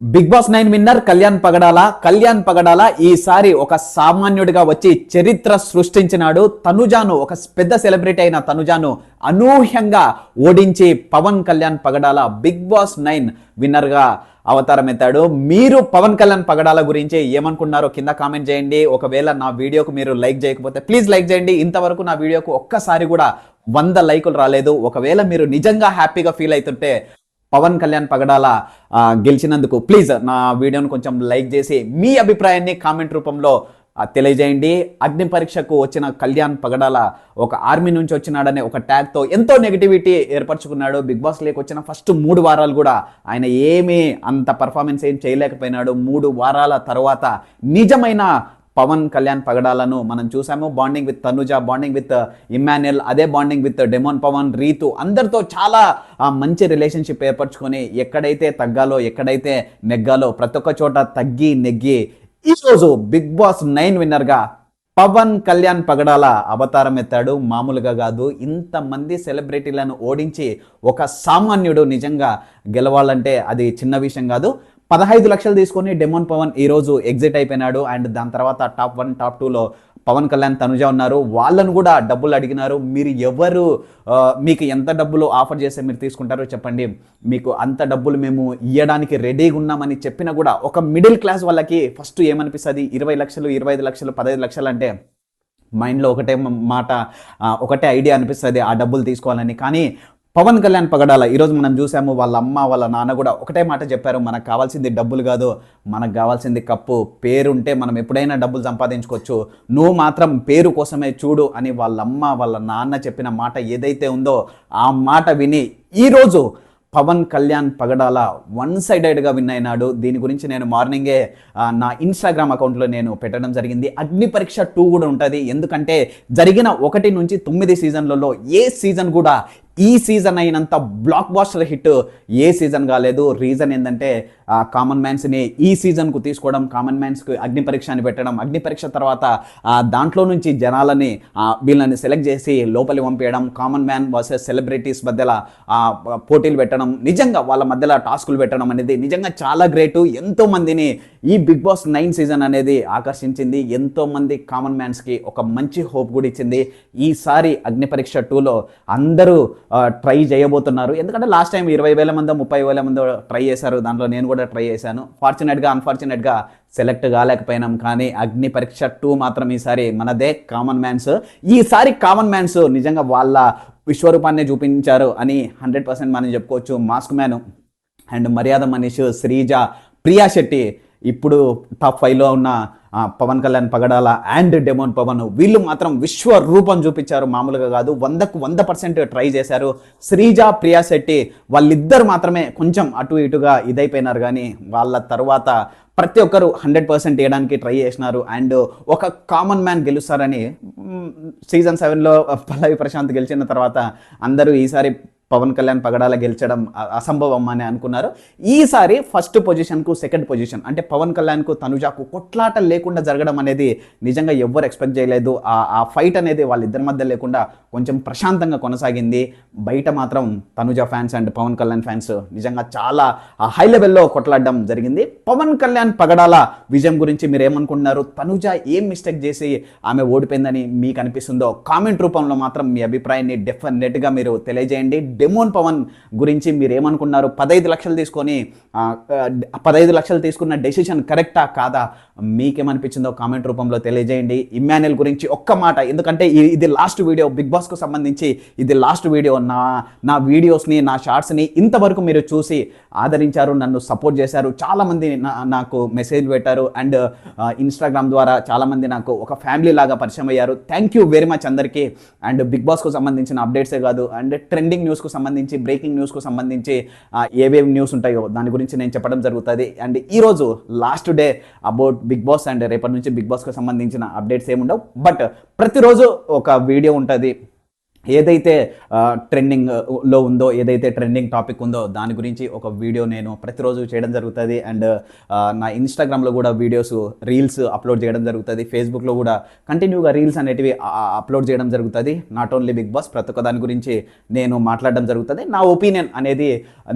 Big Boss 9 winner Kalyan పగడాల ఈసారి ఒక సామాన్యుడిగా వచ్చి చరిత్ర సృష్టించినాడు. తనుజాను ఒక పెద్ద సెలబ్రిటీ అయిన తనుజాను అనూహ్యంగా ఓడించి పవన్ కళ్యాణ్ పగడాల బిగ్ బాస్ 9 విన్నర్ గా అవతారం ఎత్తాడు. మీరు పవన్ కళ్యాణ్ పగడాల గురించి ఏమనుకున్నారో కింద కామెంట్ చేయండి. ఒకవేళ నా వీడియోకు మీరు లైక్ చేయకపోతే ప్లీజ్ లైక్ చేయండి. ఇంతవరకు నా వీడియోకు ఒక్కసారి కూడా 100 లైకులు రాలేదు. ఒకవేళ మీరు నిజంగా హ్యాపీగా ఫీల్ అవుతుంటే పవన్ కళ్యాణ్ పగడాల గెలిచినందుకు ప్లీజ్ నా వీడియోను కొంచెం లైక్ చేసి మీ అభిప్రాయాన్ని కామెంట్ రూపంలో తెలియజేయండి. అగ్ని పరీక్షకు వచ్చిన కళ్యాణ్ పగడాల ఒక ఆర్మీ నుంచి వచ్చినాడనే ఒక ట్యాగ్తో ఎంతో నెగిటివిటీ ఏర్పరచుకున్నాడు. బిగ్ బాస్ లేక వచ్చిన ఫస్ట్ 3 వారాలు కూడా ఆయన ఏమీ అంత పర్ఫార్మెన్స్ ఏం చేయలేకపోయినాడు. 3 వారాల తర్వాత నిజమైన పవన్ కళ్యాణ్ పగడాలను మనం చూసాము. Bonding with Tanuja, bonding with Emmanuel, అదే bonding with demon Pawan, Ritu, అందరితో చాలా మంచి రిలేషన్షిప్ ఏర్పరచుకొని ఎక్కడైతే తగ్గాలో ఎక్కడైతే నెగ్గాలో ప్రతి ఒక్క చోట తగ్గి నెగ్గి ఈరోజు బిగ్ బాస్ 9 విన్నర్గా పవన్ కళ్యాణ్ పగడాల అవతారం ఎత్తాడు. మామూలుగా కాదు, ఇంతమంది సెలబ్రిటీలను ఓడించి ఒక సామాన్యుడు నిజంగా గెలవాలంటే అది చిన్న విషయం కాదు. 15 లక్షలు తీసుకొని డెమోన్ పవన్ ఈరోజు ఎగ్జిట్ అయిపోయినాడు. అండ్ దాని తర్వాత టాప్ 1 టాప్ 2లో పవన్ కళ్యాణ్ తనుజ ఉన్నారు. వాళ్ళను కూడా డబ్బులు అడిగినారు. మీరు ఎవరు మీకు ఎంత డబ్బులు ఆఫర్ చేస్తే మీరు తీసుకుంటారో చెప్పండి, మీకు అంత డబ్బులు మేము ఇవ్వడానికి రెడీగా ఉన్నామని చెప్పినా కూడా ఒక మిడిల్ క్లాస్ వాళ్ళకి ఫస్ట్ ఏమనిపిస్తుంది, 20 లక్షలు 25 లక్షలు 15 లక్షలు అంటే మైండ్లో ఒకటే మాట ఒకటే ఐడియా అనిపిస్తుంది ఆ డబ్బులు తీసుకోవాలని. కానీ పవన్ కళ్యాణ్ పగడాల ఈరోజు మనం చూసాము. వాళ్ళ అమ్మ వాళ్ళ నాన్న కూడా ఒకటే మాట చెప్పారు, మనకు కావాల్సింది డబ్బులు కాదు, మనకు కావాల్సింది కప్పు. పేరుంటే మనం ఎప్పుడైనా డబ్బులు సంపాదించుకోవచ్చు, నువ్వు మాత్రం పేరు కోసమే చూడు అని వాళ్ళ అమ్మ వాళ్ళ నాన్న చెప్పిన మాట ఏదైతే ఉందో ఆ మాట విని ఈరోజు పవన్ కళ్యాణ్ పగడాల 1 సైడెడ్గా విన్ అయినాడు. దీని గురించి నేను మార్నింగే నా ఇన్స్టాగ్రామ్ అకౌంట్లో నేను పెట్టడం జరిగింది. అగ్ని పరీక్ష 2 కూడా ఉంటుంది. ఎందుకంటే జరిగిన 1 నుంచి 9 సీజన్లలో ఏ సీజన్ కూడా ఈ సీజన్ అయినంత బ్లాక్ బాస్టర్ హిట్ ఏ సీజన్ కాలేదు. రీజన్ ఏంటంటే కామన్ మ్యాన్స్ని ఈ సీజన్కు తీసుకోవడం, కామన్ మ్యాన్స్కి అగ్ని పరీక్ష అని పెట్టడం, అగ్ని పరీక్ష తర్వాత దాంట్లో నుంచి జనాలని వీళ్ళని సెలెక్ట్ చేసి లోపలి పంపించడం, కామన్ మ్యాన్ వర్సెస్ సెలబ్రిటీస్ మధ్యలో పోటీలు పెట్టడం, నిజంగా వాళ్ళ మధ్యలో టాస్కులు పెట్టడం అనేది నిజంగా చాలా గ్రేటు. ఎంతోమందిని ఈ బిగ్ బాస్ 9 సీజన్ అనేది ఆకర్షించింది. ఎంతోమంది కామన్ మ్యాన్స్కి ఒక మంచి హోప్ కూడా ఇచ్చింది. ఈసారి అగ్ని పరీక్ష 2లో అందరూ ట్రై చేయబోతున్నారు. ఎందుకంటే లాస్ట్ టైం 20,000 మందో 30,000 మందో ట్రై చేశారు. దాంట్లో నేను కూడా ట్రై చేశాను. అన్ఫార్చునేట్గా సెలెక్ట్ కాలేకపోయినాం. కానీ అగ్ని పరీక్ష 2 మాత్రం ఈసారి మనదే కామన్ మ్యాన్స్. ఈసారి కామన్ మ్యాన్స్ నిజంగా వాళ్ళ విశ్వరూపాన్ని చూపించారు అని 100% మనం చెప్పుకోవచ్చు. మాస్క్ మ్యాన్ అండ్ మర్యాద మనీష్, శ్రీజ, ప్రియా శెట్టి, ఇప్పుడు టాప్ 5లో ఉన్న పవన్ కళ్యాణ్ పగడాల అండ్ డెమోన్ పవన్, వీళ్ళు మాత్రం విశ్వరూపం చూపించారు. మామూలుగా కాదు, 100కు 100% ట్రై చేశారు. శ్రీజ, ప్రియా శెట్టి వాళ్ళిద్దరు మాత్రమే కొంచెం అటు ఇటుగా ఇదైపోయినారు. కానీ వాళ్ళ తర్వాత ప్రతి ఒక్కరు 100% వేయడానికి ట్రై చేసినారు. అండ్ ఒక కామన్ మ్యాన్ గెలుస్తారని సీజన్ 7లో పల్లవి ప్రశాంత్ గెలిచిన తర్వాత అందరూ ఈసారి పవన్ కళ్యాణ్ పగడాల గెలిచడం అసంభవం అని అనుకున్నారు. ఈసారి ఫస్ట్ పొజిషన్కు సెకండ్ పొజిషన్ అంటే పవన్ కళ్యాణ్కు తనుజాకు కొట్లాట లేకుండా జరగడం అనేది నిజంగా ఎవ్వరు ఎక్స్పెక్ట్ చేయలేదు. ఆ ఫైట్ అనేది వాళ్ళిద్దరి మధ్య లేకుండా కొంచెం ప్రశాంతంగా కొనసాగింది. బయట మాత్రం Tanuja fans and Pawan Kalyan fans నిజంగా చాలా హై లెవెల్లో కొట్లాడడం జరిగింది. పవన్ కళ్యాణ్ పగడాల విజయం గురించి మీరు ఏమనుకుంటున్నారు? తనుజ ఏం మిస్టేక్ చేసి ఆమె ఓడిపోయిందని మీకు అనిపిస్తుందో కామెంట్ రూపంలో మాత్రం మీ అభిప్రాయాన్ని డెఫినెట్గా మీరు తెలియజేయండి. డెమోన్ పవన్ గురించి మీరు ఏమనుకున్నారు? 15 లక్షలు తీసుకొని 15 లక్షలు తీసుకున్న డెసిషన్ కరెక్టా కాదా? మీకేమనిపించిందో కామెంట్ రూపంలో తెలియజేయండి. ఇమ్మాన్యుయల్ గురించి ఒక్క మాట, ఎందుకంటే ఇది లాస్ట్ వీడియో, బిగ్ బాస్కు సంబంధించి ఇది లాస్ట్ వీడియో. నా వీడియోస్ని, నా షార్ట్స్ని ఇంతవరకు మీరు చూసి ఆదరించారు, నన్ను సపోర్ట్ చేశారు. చాలామంది నాకు మెసేజ్ పెట్టారు అండ్ ఇన్స్టాగ్రామ్ ద్వారా చాలామంది నాకు ఒక ఫ్యామిలీ లాగా పరిచయం అయ్యారు. థ్యాంక్ యూ వెరీ మచ్ అందరికీ. అండ్ బిగ్ బాస్కు సంబంధించిన అప్డేట్సే కాదు అండ్ ట్రెండింగ్ న్యూస్కు సంబంధించి, బ్రేకింగ్ న్యూస్కు సంబంధించి ఏవేవి న్యూస్ ఉంటాయో దాని గురించి నేను చెప్పడం జరుగుతుంది. అండ్ ఈరోజు last day about Bigg Boss and రేపటి నుంచి బిగ్ బాస్కు సంబంధించిన అప్డేట్స్ ఏముండవు. బట్ ప్రతిరోజు ఒక వీడియో ఉంటుంది. ఏదైతే ట్రెండింగ్లో ఉందో, ఏదైతే ట్రెండింగ్ టాపిక్ ఉందో దాని గురించి ఒక వీడియో నేను ప్రతిరోజు చేయడం జరుగుతుంది. అండ్ నా ఇన్స్టాగ్రామ్లో కూడా వీడియోస్, రీల్స్ అప్లోడ్ చేయడం జరుగుతుంది. ఫేస్బుక్లో కూడా కంటిన్యూగా రీల్స్ అనేటివి అప్లోడ్ చేయడం జరుగుతుంది. నాట్ ఓన్లీ బిగ్ బాస్, ప్రతి ఒక్క దాని గురించి నేను మాట్లాడడం జరుగుతుంది. నా ఒపీనియన్ అనేది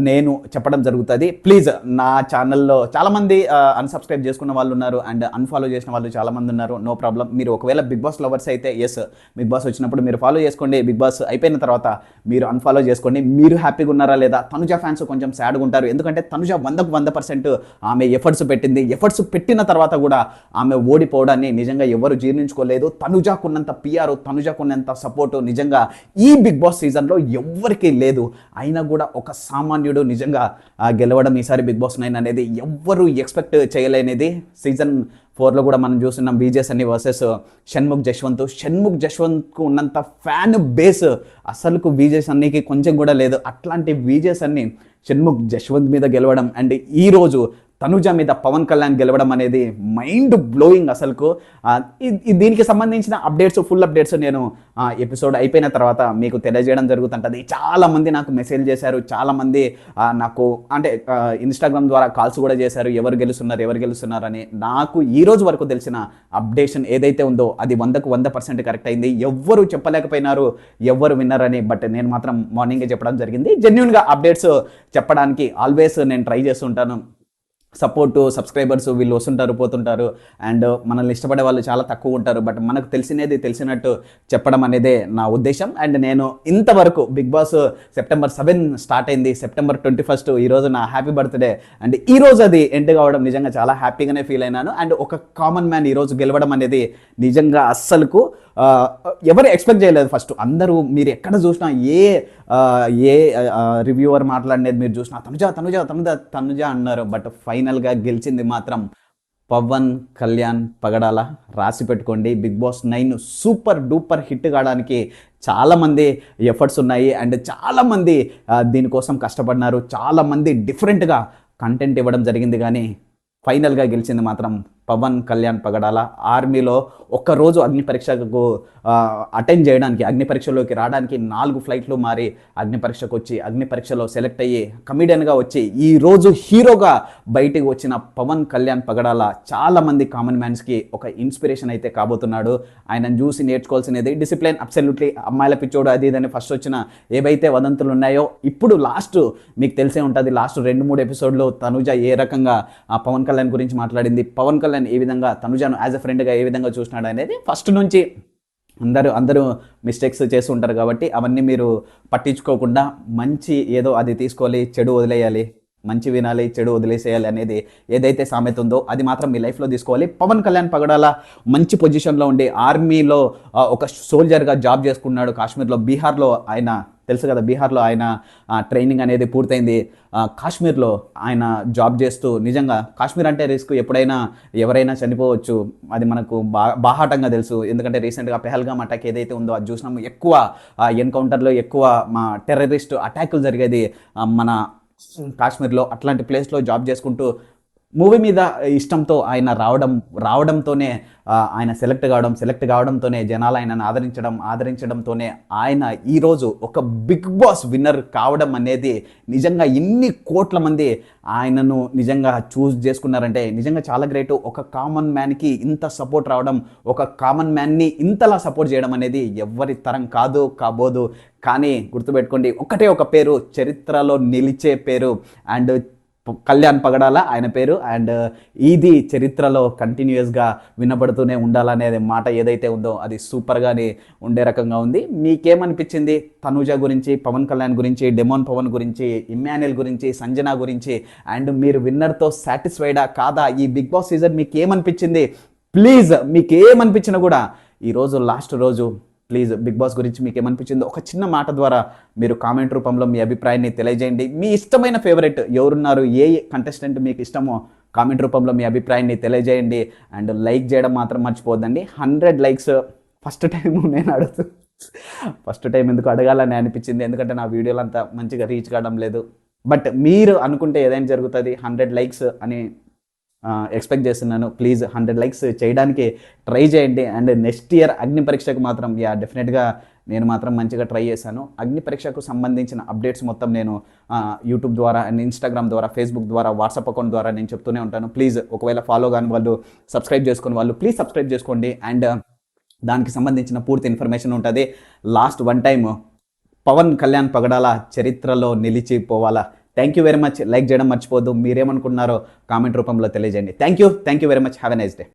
నేను చెప్పడం జరుగుతుంది. ప్లీజ్ నా ఛానల్లో చాలామంది అన్సబ్స్క్రైబ్ చేసుకున్న వాళ్ళు ఉన్నారు అండ్ అన్ఫాలో చేసిన వాళ్ళు చాలామంది ఉన్నారు. No problem. మీరు ఒకవేళ బిగ్ బాస్ లవర్స్ అయితే ఎస్, బిగ్ బాస్ వచ్చినప్పుడు మీరు ఫాలో చేసుకోండి. బిగ్ బాస్ అయిపోయిన తర్వాత మీరు అన్ఫాలో చేసుకోండి. మీరు హ్యాపీగా ఉన్నారా లేదా? తనుజ ఫ్యాన్స్ కొంచెం సాడ్గా ఉంటారు, ఎందుకంటే తనుజ 100% ఆమె ఎఫర్ట్స్ పెట్టిన తర్వాత కూడా ఆమె ఓడిపోవడాన్ని నిజంగా ఎవరు జీర్ణించుకోలేదు. తనుజకున్నంత పిఆర్, తనుజకున్నంత సపోర్టు నిజంగా ఈ బిగ్ బాస్ సీజన్లో ఎవ్వరికీ లేదు. అయినా కూడా ఒక సామాన్యుడు నిజంగా గెలవడం ఈసారి బిగ్ బాస్ 9 అనేది ఎవ్వరు ఎక్స్పెక్ట్ చేయలేనిది. సీజన్ 4లో కూడా మనం చూస్తున్నాం విజే సన్నీ వర్సెస్ షణ్ముఖ్ జశ్వంత్కు ఉన్నంత ఫ్యాన్ బేస్ అసలుకు విజే సన్నీకి కొంచెం కూడా లేదు. అట్లాంటి విజే సన్నీ షణ్ముఖ్ జశ్వంత్ మీద గెలవడం అండ్ ఈరోజు తనుజ మీద పవన్ కళ్యాణ్ గెలవడం అనేది మైండ్ బ్లోయింగ్ అసలుకు. దీనికి సంబంధించిన ఫుల్ అప్డేట్స్ నేను ఎపిసోడ్ అయిపోయిన తర్వాత మీకు తెలియజేయడం జరుగుతుంటుంది. చాలామంది నాకు మెసేజ్ చేశారు, చాలామంది నాకు అంటే ఇన్స్టాగ్రామ్ ద్వారా కాల్స్ కూడా చేశారు, ఎవరు గెలుస్తున్నారు అని. నాకు ఈ రోజు వరకు తెలిసిన అప్డేషన్ ఏదైతే ఉందో అది 100% కరెక్ట్ అయింది. ఎవ్వరు చెప్పలేకపోయినారు ఎవరు విన్నరని, బట్ నేను మాత్రం మార్నింగే చెప్పడం జరిగింది. జెన్యూన్గా అప్డేట్స్ చెప్పడానికి ఆల్వేస్ నేను ట్రై చేస్తుంటాను. సపోర్టు, సబ్స్క్రైబర్స్ వీళ్ళు వస్తుంటారు, పోతుంటారు అండ్ మనల్ని ఇష్టపడే వాళ్ళు చాలా తక్కువ ఉంటారు. బట్ మనకు తెలిసినట్టు చెప్పడం అనేదే నా ఉద్దేశం. అండ్ నేను ఇంతవరకు బిగ్ బాస్ సెప్టెంబర్ 7 స్టార్ట్ అయింది, సెప్టెంబర్ 21 ఈరోజు నా హ్యాపీ బర్త్డే అండ్ ఈరోజు అది ఎండ్ కావడం నిజంగా చాలా హ్యాపీగానే ఫీల్ అయినాను. అండ్ ఒక కామన్ మ్యాన్ ఈరోజు గెలవడం అనేది నిజంగా అస్సలుకు ఎవరు ఎక్స్పెక్ట్ చేయలేదు. ఫస్ట్ అందరూ మీరు ఎక్కడ చూసినా ఏ రివ్యూవర్ మాట్లాడినది మీరు చూసినా తనుజ అన్నారు. బట్ ఫైనల్గా గెలిచింది మాత్రం పవన్ కళ్యాణ్ పగడాల. రాసి పెట్టుకోండి, Bigg Boss 9 super duper hit కావడానికి చాలామంది ఎఫర్ట్స్ ఉన్నాయి అండ్ చాలామంది దీనికోసం కష్టపడినారు. చాలామంది డిఫరెంట్గా కంటెంట్ ఇవ్వడం జరిగింది, కానీ ఫైనల్గా గెలిచింది మాత్రం పవన్ కళ్యాణ్ పగడాల. ఆర్మీలో ఒక్కరోజు అగ్ని పరీక్షకు అటెండ్ చేయడానికి, అగ్ని పరీక్షలోకి రావడానికి 4 ఫ్లైట్లు మారి అగ్ని పరీక్షకు వచ్చి అగ్ని పరీక్షలో సెలెక్ట్ అయ్యి కమిడియన్గా వచ్చి ఈరోజు హీరోగా బయటికి వచ్చిన పవన్ కళ్యాణ్ పగడాల చాలామంది కామన్ మ్యాన్స్కి ఒక ఇన్స్పిరేషన్ అయితే కాబోతున్నాడు. ఆయనను చూసి నేర్చుకోవాల్సినది డిసిప్లిన్. అబ్సల్యూట్లీ అమ్మాయిల పిచ్చోడు అది ఇదని ఫస్ట్ వచ్చిన ఏవైతే వదంతులు ఉన్నాయో ఇప్పుడు లాస్ట్ మీకు తెలిసే ఉంటుంది, లాస్ట్ 2-3 ఎపిసోడ్లో తనుజ ఏ రకంగా పవన్ కళ్యాణ్ గురించి మాట్లాడింది, పవన్ కళ్యాణ్ ఏ విధంగా తనుజను యాజ్ ఎ ఫ్రెండ్గా ఏ విధంగా చూసినాడు అనేది ఫస్ట్ నుంచి అందరూ మిస్టేక్స్ చేస్తూ ఉంటారు. కాబట్టి అవన్నీ మీరు పట్టించుకోకుండా మంచి ఏదో అది తీసుకోవాలి, చెడు వదిలేయాలి, మంచి వినాలి, చెడు వదిలేసేయాలి అనేది ఏదైతే సామెత ఉందో అది మాత్రం మీ లైఫ్లో తీసుకోవాలి. పవన్ కళ్యాణ్ పగడాల మంచి పొజిషన్లో ఉండి ఆర్మీలో ఒక సోల్జర్గా జాబ్ చేసుకున్నాడు. కాశ్మీర్లో, బీహార్లో ఆయన తెలుసు కదా, బీహార్లో ఆయన ట్రైనింగ్ అనేది పూర్తయింది. కాశ్మీర్లో ఆయన జాబ్ చేస్తూ నిజంగా కాశ్మీర్ అంటే రిస్క్, ఎప్పుడైనా ఎవరైనా చనిపోవచ్చు, అది మనకు బాహాటంగా తెలుసు. ఎందుకంటే రీసెంట్గా పెహల్గామ్ అటాక్ ఏదైతే ఉందో అది చూసినాము. ఎక్కువ ఎన్కౌంటర్లో ఎక్కువ టెర్రరిస్ట్ అటాకులు జరిగేది మన కాశ్మీర్లో. అట్లాంటి ప్లేస్లో జాబ్ చేసుకుంటూ మూవీ మీద ఇష్టంతో ఆయన రావడంతోనే ఆయన సెలెక్ట్ కావడంతోనే జనాలు ఆయనను ఆదరించడంతోనే ఆయన ఈరోజు ఒక బిగ్ బాస్ విన్నర్ కావడం అనేది నిజంగా ఇన్ని కోట్ల మంది ఆయనను నిజంగా చూస్ చేసుకున్నారంటే నిజంగా చాలా గ్రేట్. ఒక కామన్ మ్యాన్కి ఇంత సపోర్ట్ రావడం, ఒక కామన్ మ్యాన్ని ఇంతలా సపోర్ట్ చేయడం అనేది ఎవరి తరం కాబోదు. కానీ గుర్తుపెట్టుకోండి, ఒకటే ఒక పేరు, చరిత్రలో నిలిచే పేరు అండ్ కళ్యాణ్ పగడాల ఆయన పేరు. అండ్ ఇది చరిత్రలో కంటిన్యూస్గా వినబడుతూనే ఉండాలనేది మాట ఏదైతే ఉందో అది సూపర్గానే ఉండే రకంగా ఉంది. మీకేమనిపించింది తనుజ గురించి, పవన్ కళ్యాణ్ గురించి, డెమోన్ పవన్ గురించి, ఇమ్మాన్యుయల్ గురించి, సంజన గురించి? అండ్ మీరు విన్నర్తో సాటిస్ఫైడా కాదా? ఈ బిగ్ బాస్ సీజన్ మీకు ఏమనిపించింది? ప్లీజ్ మీకు ఏమనిపించినా కూడా ఈరోజు లాస్ట్ రోజు ప్లీజ్ బిగ్ బాస్ గురించి మీకు ఏమనిపించిందో ఒక చిన్న మాట ద్వారా మీరు కామెంట్ రూపంలో మీ అభిప్రాయాన్ని తెలియజేయండి. మీ ఇష్టమైన ఫేవరెట్ ఎవరున్నారు, ఏ కంటెస్టెంట్ మీకు ఇష్టమో కామెంట్ రూపంలో మీ అభిప్రాయాన్ని తెలియజేయండి. అండ్ లైక్ చేయడం మాత్రం మర్చిపోద్దండి. 100 లైక్స్ ఫస్ట్ టైం నేను ఫస్ట్ టైం ఎందుకు అడగాలని అనిపించింది, ఎందుకంటే నా వీడియోలు అంతా మంచిగా రీచ్ కావడం లేదు. బట్ మీరు అనుకుంటే ఏదైనా జరుగుతుంది. 100 లైక్స్ అని ఎక్స్పెక్ట్ చేస్తున్నాను. ప్లీజ్ 100 లైక్స్ చేయడానికి ట్రై చేయండి. అండ్ నెక్స్ట్ ఇయర్ అగ్ని పరీక్షకు మాత్రం డెఫినెట్గా నేను మాత్రం మంచిగా ట్రై చేశాను. అగ్ని పరీక్షకు సంబంధించిన అప్డేట్స్ మొత్తం నేను యూట్యూబ్ ద్వారా అండ్ ఇన్స్టాగ్రామ్ ద్వారా, ఫేస్బుక్ ద్వారా, వాట్సాప్ అకౌంట్ ద్వారా నేను చెప్తూనే ఉంటాను. ప్లీజ్ ఒకవేళ ఫాలో కాని వాళ్ళు, సబ్స్క్రైబ్ చేసుకుని వాళ్ళు ప్లీజ్ సబ్స్క్రైబ్ చేసుకోండి. అండ్ దానికి సంబంధించిన పూర్తి ఇన్ఫర్మేషన్ ఉంటుంది. Last one time Pawan Kalyan Pagadala చరిత్రలో నిలిచిపోవాలా. Thank you very much. Like చేయడం మర్చిపోద్దు. మీరేమనుకుంటున్నారో కామెంట్ రూపంలో తెలియజేయండి. Thank you very much. Have a nice day.